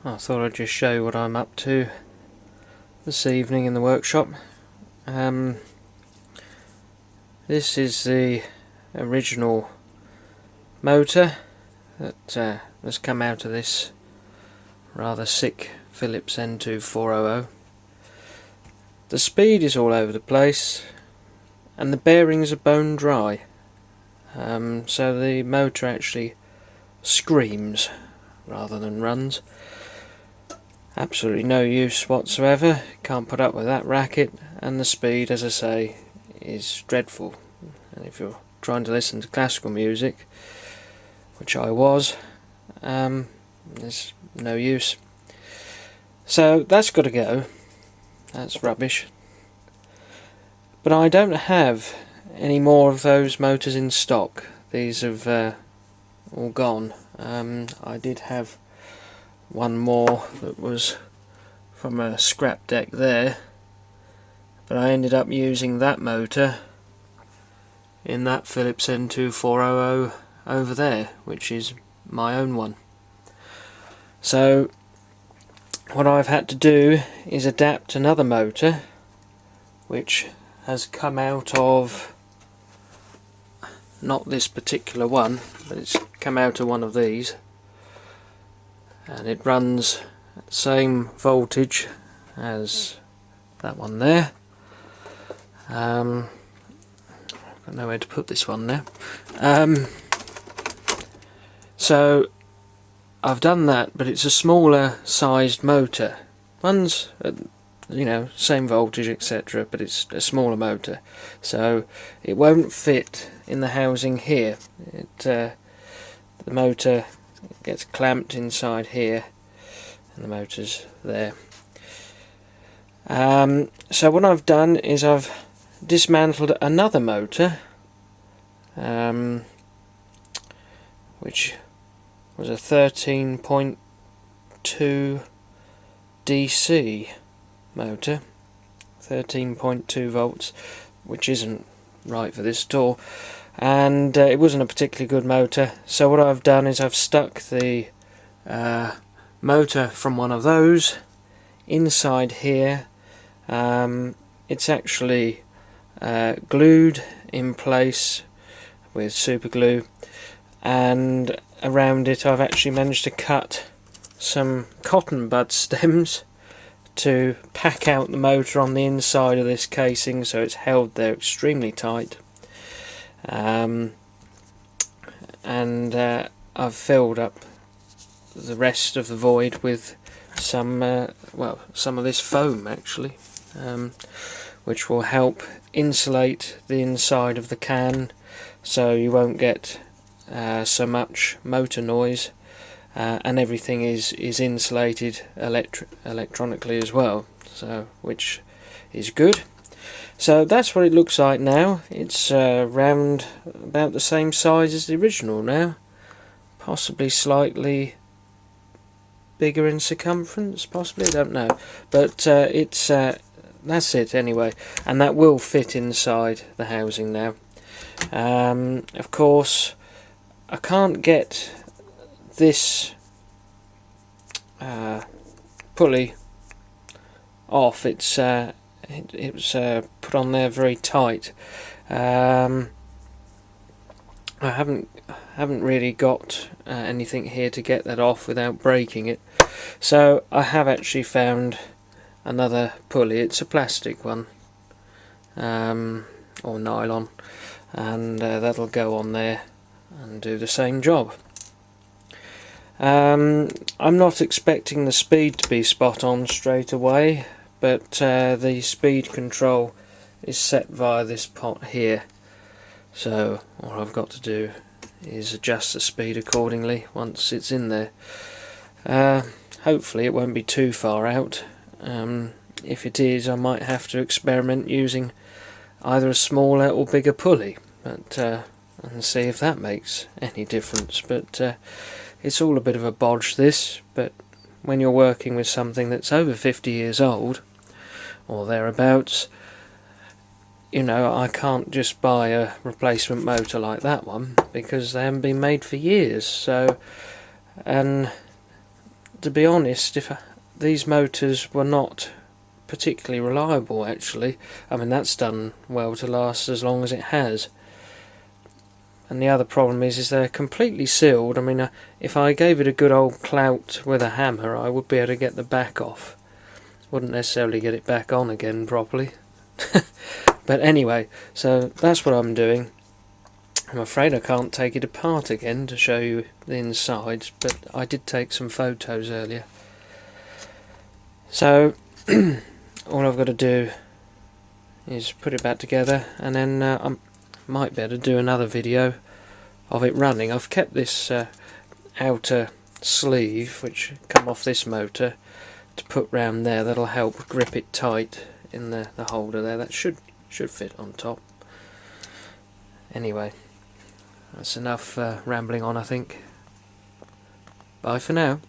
I thought I'd just show you what I'm up to this evening in the workshop. This is the original motor that has come out of this rather sick Philips N2400. The speed is all over the place and the bearings are bone dry, so the motor actually screams rather than runs. Absolutely no use whatsoever, can't put up with that racket, and the speed, as I say, is dreadful. And if you're trying to listen to classical music, which I was, there's no use. So that's got to go, that's rubbish. But I don't have any more of those motors in stock. These have all gone. I did have one more that was from a scrap deck there, but I ended up using that motor in that Philips N2400 over there, which is my own one. So what I've had to do is adapt another motor which has come out of not this particular one, but it's come out of one of these, and it runs the same voltage as that one there. I've got nowhere to put this one now. So I've done that, but it's a smaller sized motor. Runs at, same voltage, etc., but it's a smaller motor, so it won't fit in the housing here. The motor gets clamped inside here and the motor's there. So what I've done is I've dismantled another motor, which was a 13.2 DC motor, 13.2 volts, which isn't right for this at all, and it wasn't a particularly good motor. So what I've done is I've stuck the motor from one of those inside here. It's actually glued in place with super glue, and around it I've actually managed to cut some cotton bud stems to pack out the motor on the inside of this casing, so it's held there extremely tight. And I've filled up the rest of the void with some some of this foam actually, which will help insulate the inside of the can, so you won't get so much motor noise, and everything is insulated electronically as well, so which is good. So that's what it looks like now. It's round about the same size as the original now, possibly slightly bigger in circumference, possibly, I don't know, but it's that's it anyway, and that will fit inside the housing now. Of course I can't get this pulley off. It was put on there very tight. I haven't really got anything here to get that off without breaking it, so I have actually found another pulley. It's a plastic one, or nylon, and that'll go on there and do the same job. I'm not expecting the speed to be spot on straight away, but the speed control is set via this pot here, so all I've got to do is adjust the speed accordingly once it's in there. Hopefully it won't be too far out. If it is, I might have to experiment using either a smaller or bigger pulley, but and see if that makes any difference. But it's all a bit of a bodge, this, but when you're working with something that's over 50 years old or thereabouts, I can't just buy a replacement motor like that one, because they haven't been made for years. So, and to be honest, these motors were not particularly reliable actually. I mean, that's done well to last as long as it has. And the other problem is they're completely sealed. I mean, if I gave it a good old clout with a hammer, I would be able to get the back off. Wouldn't necessarily get it back on again properly. But anyway, so that's what I'm doing. I'm afraid I can't take it apart again to show you the insides, but I did take some photos earlier. So all I've got to do is put it back together, and then I might be able to do another video of it running. I've kept this outer sleeve which come off this motor to put round there. That'll help grip it tight in the holder there. That should fit on top. Anyway, that's enough rambling on, I think. Bye for now.